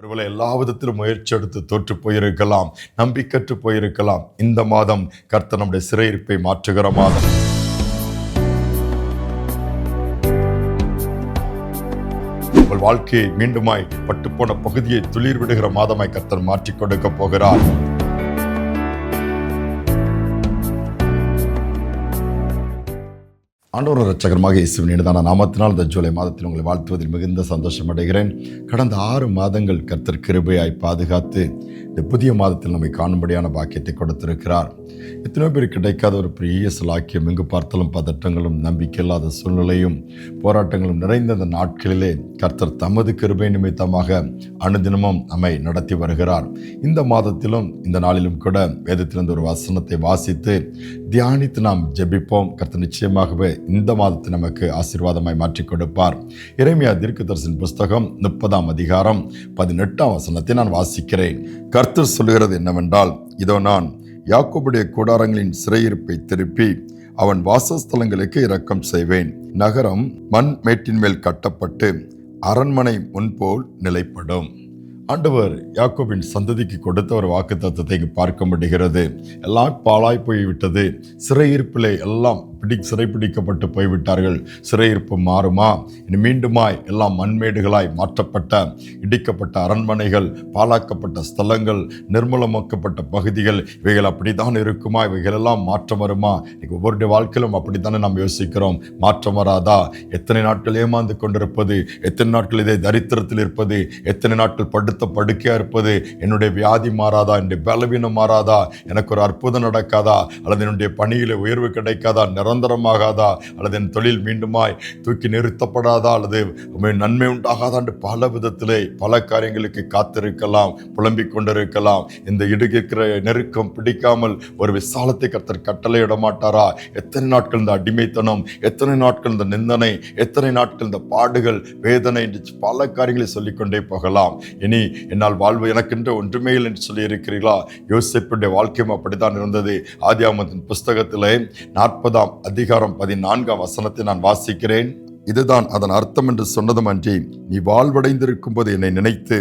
ஒருவேளை எல்லா விதத்திலும் முயற்சி எடுத்து தோற்று போயிருக்கலாம், நம்பிக்கற்று போயிருக்கலாம். இந்த மாதம் கர்த்தர் நம்முடைய சிறையிருப்பை மாற்றுகிற மாதம். உங்கள் வாழ்க்கையை மீண்டுமாய் பட்டுப்போன பகுதியை துளிர் விடுகிற மாதமாய் கர்த்தர் மாற்றிக் கொடுக்க போகிறார். ஆண்டவர் இரட்சகருமாக இயேசுவின் இனிதான நாமத்தினால் இந்த ஜூலை மாதத்தில் உங்களை வாழ்த்துவதில் மிகுந்த சந்தோஷம் அடைகிறேன். கடந்த 6 மாதங்கள் கர்த்தர் கிருபையாய் பாதுகாத்து இந்த புதிய மாதத்தில் நம்மை காணும்படியான பாக்கியத்தை கொடுத்திருக்கிறார். எத்தனையோ பேர் கிடைக்காத ஒரு பெரிய சலாக்கியம், எங்கு பார்த்தாலும் பதட்டங்களும் நம்பிக்கை இல்லாத சூழ்நிலையும் போராட்டங்களும் நிறைந்த இந்த நாட்களிலே கர்த்தர் தமது கிருபை நிமித்தமாக அனுதினமும் நம்மை நடத்தி வருகிறார். இந்த மாதத்திலும் இந்த நாளிலும் கூட வேதத்திலிருந்து ஒரு வசனத்தை வாசித்து தியானித்து நாம் ஜெபிப்போம். கர்த்தர் நிச்சயமாகவே இந்த மாதத்தை நமக்கு ஆசீர்வாதமாய் மாற்றிக் கொடுப்பார். எரேமியா தீர்க்கதரிசியின் புஸ்தகம் 30ஆம் அதிகாரம் 18ஆம் வசனத்தை நான் வாசிக்கிறேன். கர்த்தர் சொல்லுகிறது என்னவென்றால், இதோ நான் யாக்கோபுடைய கூடாரங்களின் சிறையிருப்பை திருப்பி அவன் வாசஸ்தலங்களுக்கு இரக்கம் செய்வேன். நகரம் மண் மேட்டின் மேல் கட்டப்பட்டு அரண்மனை முன்போல் நிலைப்படும். ஆண்டவர் யாக்கோபின் சந்ததிக்கு கொடுத்த ஒரு வாக்குத்தத்தத்தை பார்க்க முடிகிறது. எல்லாம் பாழாய் போய்விட்டது. சிறையிருப்பிலே எல்லாம் சிறைப்பிடிக்கப்பட்டு போய்விட்டார்கள். சிறையிருப்பு மாறுமா? இனி மீண்டுமாய் எல்லாம் மண்மேடுகளாய் மாற்றப்பட்ட இடிக்கப்பட்ட அரண்மனைகள், பாழாக்கப்பட்ட ஸ்தலங்கள், நிர்மூலமாக்கப்பட்ட பகுதிகள், இவைகள் அப்படித்தான் இருக்குமா? இவைகள் எல்லாம் மாற்றம் வருமா? இன்னைக்கு ஒவ்வொருடைய வாழ்க்கையிலும் அப்படித்தானே நாம் யோசிக்கிறோம். மாற்றம் வராதா? எத்தனை நாட்கள் ஏமாந்து கொண்டிருப்பது, எத்தனை நாட்கள் இதே தரித்திரத்தில் இருப்பது, எத்தனை நாட்கள் படுக்கையா இருப்பது, என்னுடைய வியாதி மாறாதா, என்னுடைய பலவீனம் மாறாதா, எனக்கு ஒரு அற்புதம் நடக்காதா, அல்லது என்னுடைய பணியில உயர்வு கிடைக்காதா, நிரந்தரமாகாதா, அல்லது என் தொழில் மீண்டுமாய் தூக்கி நிறுத்தப்படாதா, அல்லது நன்மை உண்டாகாதா என்று பல விதத்திலே பல காரியங்களுக்கு காத்திருக்கலாம், புலம்பிக் கொண்டிருக்கலாம். இந்த இடுகிற நெருக்கம் பிடிக்காமல் ஒரு விசாலத்தை கர்த்தர் கட்டளையிட மாட்டாரா? எத்தனை நாட்கள் இந்த அடிமைத்தனம், எத்தனை நாட்கள் இந்த நிந்தனை, எத்தனை நாட்கள் இந்த பாடுகள், வேதனை என்று பல காரியங்களை சொல்லிக்கொண்டே போகலாம். இனி என்னால் வாழ்வு எனக்கென்று ஒன்றுமே இல்லை என்று சொல்லி இருக்கிறீர்களா? யோசேப்புடைய வாழ்க்கையும் அப்படித்தான் இருந்தது. ஆதியாகமத்தின் புஸ்தகத்திலே 40ஆம் அதிகாரம் 14ஆம் வசனத்தை நான் வாசிக்கிறேன். இதுதான் அதன் அர்த்தம் என்று சொன்னதும் அன்றி, நீ வாழ்வடைந்திருக்கும் போது என்னை நினைத்து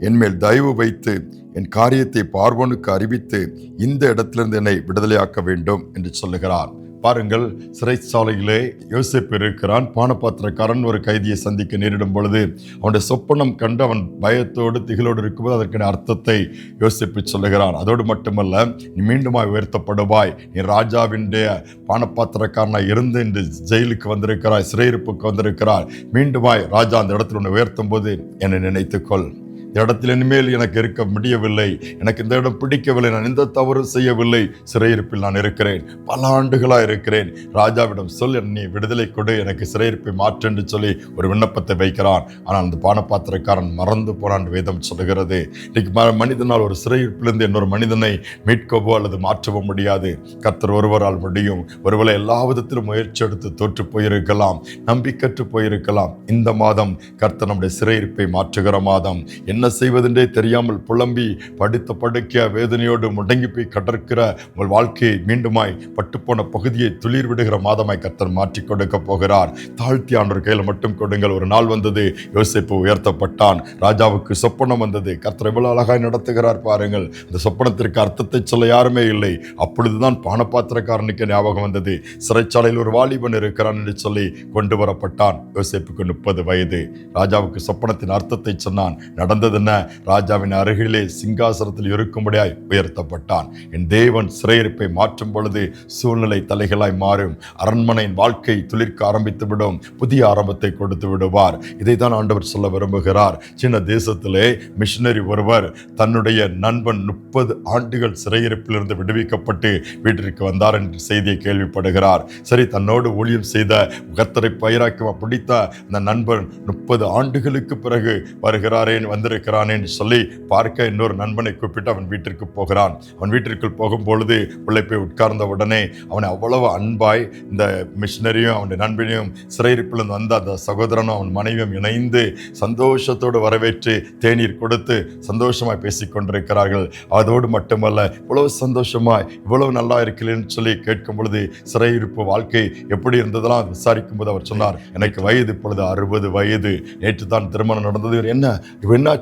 என்மேல் தயவு வைத்து என் காரியத்தை பார்வோனுக்கு அறிவித்து இந்த இடத்திலிருந்து என்னை விடுதலையாக்க வேண்டும் என்று சொல்லுகிறார். பாருங்கள், சிறைச்சாலையிலே யோசேப்பு இருக்கிறான். பானபாத்திரக்காரன் ஒரு கைதியை சந்திக்க நேரிடும் பொழுது அவனுடைய சொப்பனம் கண்டு அவன் பயத்தோடு திகிலோடு இருக்கும்போது அதற்கான அர்த்தத்தை யோசேப்பு சொல்லுகிறான். அதோடு மட்டுமல்ல, நீ மீண்டுமாய் உயர்த்தப்படுவாய், நீ ராஜாவினுடைய பானபாத்திரக்காரனாய் இருந்து இன்று ஜெயிலுக்கு வந்திருக்கிறாய், சிறையிருப்புக்கு வந்திருக்கிறாய். மீண்டுமாய் ராஜா அந்த இடத்துல உன்னை உயர்த்தும் போது என்னை நினைத்துக்கொள். இந்த இடத்தில் இனிமேல் எனக்கு இருக்க முடியவில்லை, எனக்கு இந்த இடம் பிடிக்கவில்லை, நான் எந்த தவறு செய்யவில்லை, சிறையிருப்பில் நான் இருக்கிறேன், பல ஆண்டுகளாக இருக்கிறேன். ராஜாவிடம் சொல், நீ விடுதலை கொடு, எனக்கு சிறையிருப்பை மாற்று என்று சொல்லி ஒரு விண்ணப்பத்தை வைக்கிறான். ஆனால் அந்த பானபாத்திரக்காரன் மறந்து போனான் வேதம் சொல்லுகிறது. இன்னைக்கு மனிதனால் ஒரு சிறையிருப்பிலிருந்து இன்னொரு மனிதனை மீட்கவோ அல்லது மாற்றவோ முடியாது. கர்த்தர் ஒருவரால் முடியும். ஒருவேளை எல்லா விதத்திலும் முயற்சி எடுத்து தோற்று போயிருக்கலாம், நம்பிக்கற்று போயிருக்கலாம். இந்த மாதம் கர்த்தர் நம்முடைய சிறையிருப்பை மாற்றுகிற மாதம். என்ன செய்வதென்றே தெரியாமல் புலம்பி படுத்த படுக்கைய வேதனையோடு முடங்கி போய் கடற்கிற உங்கள் வாழ்க்கையை மீண்டுமாய் பட்டுப்போன பகுதியை துளிர் விடுகிற மாதமாய் கர்த்தர் மாற்றிக் கொடுக்க போகிறார். தாழ்த்தி ஆண்டவர் கையில் மட்டும் கொடுங்கள். ஒரு நாள் வந்தது, யோசேப்பு உயர்த்தப்பட்டான். ராஜாவுக்கு சொப்பனம் வந்தது. கர்த்தர் எவ்வளவு அழகாய் நடத்துகிறார் பாருங்கள். அந்த சொப்பனத்திற்கு அர்த்தத்தை சொல்ல யாருமே இல்லை. அப்பொழுதுதான் பானபாத்திரக்காரனுக்கு ஞாபகம் வந்தது. சிறைச்சாலையில் ஒரு வாலிபன் இருக்கிறான் என்று சொல்லி கொண்டு வரப்பட்டான். யோசேப்புக்கு 30 வயது. ராஜாவுக்கு சொப்பனத்தின் அர்த்தத்தை சொன்னான். நடந்தது என்ன? ராஜாவின் அருகிலே சிங்காசனத்தில் இருக்கும்படியாய் உயர்த்தப்பட்டான். என் தேவன் சிறையிருப்பை மாற்றும் பொழுது சூழ்நிலை தலைகளாய் மாறும். அரண்மனையின் வாழ்க்கை துளிர்க்க ஆரம்பித்து விடும். புதிய ஆரம்பத்தை கொடுத்து விடுவார். இதைத்தான் ஆண்டவர் சொல்ல விரும்புகிறார். சின்ன தேசத்திலே மிஷனரி ஒருவர் தன்னுடைய நண்பன் 30 ஆண்டுகள் சிறையிருப்பிலிருந்து விடுவிக்கப்பட்டு வீட்டிற்கு வந்தார் என்ற செய்தியை கேள்விப்படுகிறார். சரி, தன்னோடு ஊழியம் செய்த கர்த்தரை பயிராக்கி பிடித்த அந்த நண்பன் 30 ஆண்டுகளுக்கு பிறகு வருகிறாரேன் வந்திருக்கிறானே என்று சொல்லி பார்க்க இன்னொரு நண்பனை கூப்பிட்டு அவன் வீட்டிற்கு போகிறான். அவன் வீட்டிற்குள் போகும்பொழுது உள்ளே போய் உட்கார்ந்த உடனே அவனை அவ்வளவு அன்பாய் இந்த மிஷனரியும் அவனுடைய நண்பனையும் சிறையிருப்பில் வந்த அந்த சகோதரனும் அவன் மனைவியும் இணைந்து சந்தோஷத்தோடு வரவேற்று தேநீர் கொடுத்து சந்தோஷமாய் பேசிக் கொண்டிருக்கிறார்கள். அதோடு மட்டுமல்ல, இவ்வளவு சந்தோஷமாய் இவ்வளவு நல்லா இருக்கிறேன்னு சொல்லி கேட்கும் பொழுது சிறையிருப்பு வாழ்க்கை எப்படி இருந்ததெல்லாம் விசாரிக்கும் போது அவர் சொன்னார், எனக்கு வயது இப்பொழுது 60 வயது, நேற்று தான் திருமணம் நடந்தது. என்ன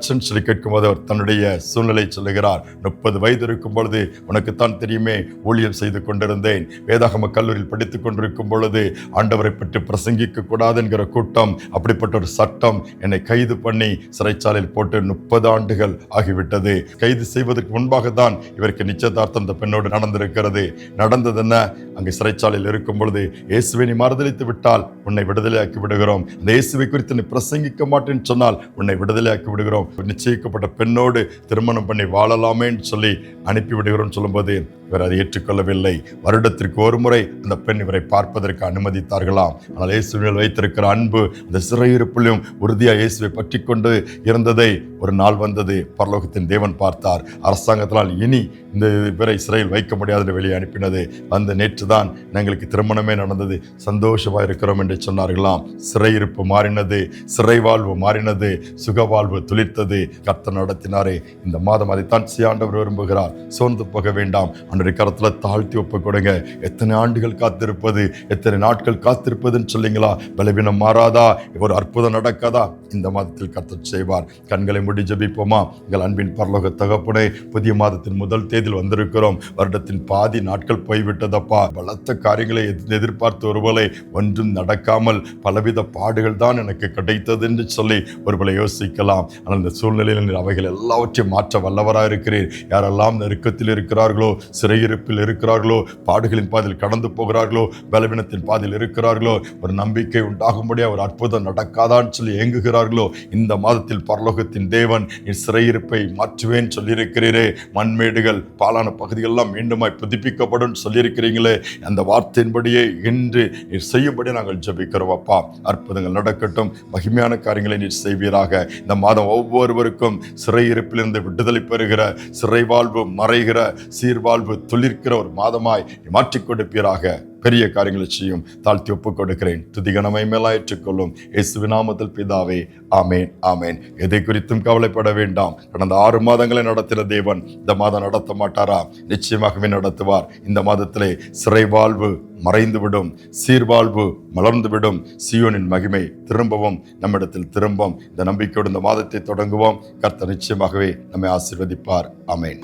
என்னாச்சுன்னு சொல்லி கேட்கும்போது அவர் தன்னுடைய சூழ்நிலை சொல்லுகிறார். 30 வயது இருக்கும் பொழுது, உனக்குத்தான் தெரியுமே, ஊழியம் செய்து கொண்டிருந்தேன். வேதாகம கல்லூரியில் படித்துக் கொண்டிருக்கும் பொழுது ஆண்டவரை பற்றி பிரசங்கிக்க கூடாது என்கிற கூட்டம், அப்படிப்பட்ட ஒரு சட்டம் என்னை கைது பண்ணி சிறைச்சாலையில் போட்டு 30 ஆண்டுகள் ஆகிவிட்டது. கைது செய்வதற்கு முன்பாக தான் இவருக்கு நிச்சயதார்த்தம் அந்த பெண்ணோடு நடந்திருக்கிறது. நடந்தது என்ன? அங்கே சிறைச்சாலையில் இருக்கும் பொழுது, இயேசுவை நீ மறுதலித்து விட்டால் உன்னை விடுதலையாக்கி விடுகிறோம், அந்த இயேசுவை குறித்து நீ பிரசங்கிக்க மாட்டேன்னு சொன்னால் உன்னை விடுதலையாக்கி விடுகிறோம், நிச்சயிக்கப்பட்ட பெண்ணோடு திருமணம் பண்ணி வாழலாமேன்னு சொல்லி அனுப்பி விடுகிறோம் சொல்லும்போது இவர் அதை ஏற்றுக்கொள்ளவில்லை. வருடத்திற்கு ஒரு முறை அந்த பெண் இவரை பார்ப்பதற்கு அனுமதித்தார்களாம். ஆனால் இயேசுவில் வைத்திருக்கிற அன்பு அந்த சிறையிருப்பிலும் உறுதியாக இயேசுவை பற்றி கொண்டு இருந்ததை ஒரு நாள் வந்தது. பரலோகத்தின் தேவன் பார்த்தார். அரசாங்கத்தினால் இனி இந்த இவரை சிறையில் வைக்க முடியாது வெளியே அனுப்பினது. அந்த நேற்று தான் எங்களுக்கு திருமணமே நடந்தது, சந்தோஷமாக இருக்கிறோம் என்று சொன்னார்களாம். சிறையிருப்பு மாறினது, சிறை வாழ்வு மாறினது, சுகவாழ்வு துளிர்த்தது. கர்த்தர் நடத்தினாரே. இந்த மாதம் அதைத்தான் ஆண்டவர் விரும்புகிறார். சோர்ந்து போக வேண்டாம். அன்றைய கரத்தில் தாழ்த்தி ஒப்பு கொடுங்க. எத்தனை ஆண்டுகள் காத்திருப்பது, எத்தனை நாட்கள் காத்திருப்பதுன்னு சொல்லிங்களா? பலவீனம் மாறாதா? ஒரு அற்புதம் நடக்காதா? இந்த மாதத்தில் கர்த்தர் செய்வார். கண்களை மூடி ஜெபிப்போமா? எங்கள் அன்பின் பரலோக தகப்பனே, புதிய மாதத்தின் முதல் தேதியில் வந்திருக்கிறோம். வருடத்தின் பாதி நாட்கள் போய்விட்டதப்பா. பலத்த காரியங்களை எதிர்பார்த்து ஒருவேளை ஒன்றும் நடக்காமல் பலவித பாடுகள் தான் எனக்கு கிடைத்தது என்று சொல்லி ஒருவேளை யோசிக்கலாம். ஆனால் இந்த சூழ்நிலையில் அவைகள் எல்லாவற்றையும் மாற்ற வல்லவராக இருக்கிறீர். யாரெல்லாம் நெருக்கத்தில் இருக்கிறார்களோ, சிறையிருப்பில் இருக்கிறார்களோ, பாடுகளின் பாதையில் கடந்து போகிறார்களோ, பலவீனத்தின் பாதையில் இருக்கிறார்களோ, ஒரு நம்பிக்கை உண்டாகும்படியா ஒரு அற்புதம் நடக்காதான்னு சொல்லி ஏங்குகிறார்களோ, இந்த மாதத்தில் பரலோகத்தின் தேவன் நீ சிறையிருப்பை மாற்றுவேன் சொல்லியிருக்கிறீரே. மண்மேடுகள், பாலான பகுதிகளெல்லாம் மீண்டுமாய் புதுப்பிக்கப்படும் சொல்லியிருக்கிறீங்களே. அந்த வார்த்தையின்படியே இன்று நீர் செய்யும்படி நாங்கள் ஜெபிக்கிறோம் அப்பா. அற்புதங்கள் நடக்கட்டும். மகிமையான காரியங்களை நீர் செய்வீராக. இந்த மாதம் ஒவ்வொருவருக்கும் சிறையிருப்பிலிருந்து விடுதலை பெறுகிற, சிறை வாழ்வு மறைகிற, சீர்வாழ்வு துளிர்க்கிற ஒரு மாதமாய் மாற்றிக் கொடுப்பீராக. பெரிய காரியங்களை செய்யும். தாழ்த்தி ஒப்புக் கொடுக்கிறேன். துதிகனமை மேலா ஏற்றுக்கொள்ளும். இயேசுவின் நாமத்தில் பிதாவே, ஆமேன், ஆமேன். எதை குறித்தும் கவலைப்பட வேண்டாம். கடந்த 6 மாதங்களை நடத்தின தேவன் இந்த மாதம் நடத்த மாட்டாரா? நிச்சயமாகவே நடத்துவார். இந்த மாதத்திலே சிறை வாழ்வு மறைந்துவிடும், சீர்வாழ்வு மலர்ந்துவிடும். சீயோனின் மகிமை திரும்பவும் நம்மிடத்தில் திரும்பும். இந்த நம்பிக்கையோடு இந்த மாதத்தை தொடங்குவோம். கர்த்தர் நிச்சயமாகவே நம்மை ஆசீர்வதிப்பார். ஆமேன்.